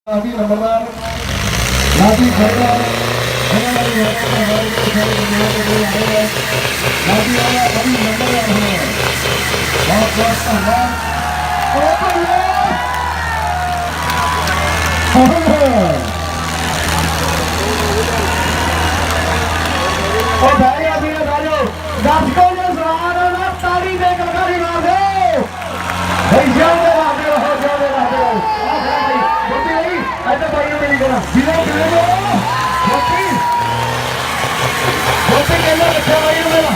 नंबरदार लाठी खड़गा लाठी वाला अभी नंबरदार है बहुत बहुत धन्यवाद और भाई अभी बताओ दर्शकों ने सवाल ना ताली दे कर गाड़ी मार दो भाई जाओ ऐसे भाई मेरी करा जिला जिले में छोटी छोटी केला रखा भाई मेरा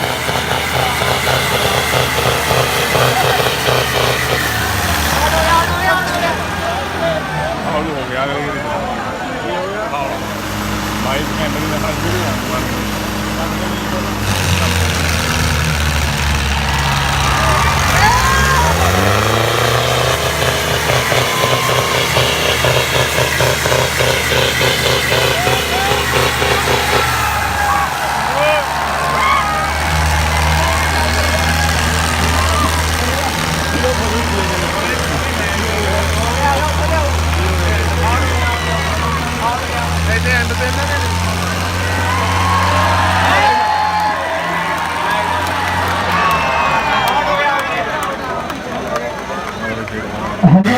हो गया भाई कैमरे में हाथ गिर गया हाँ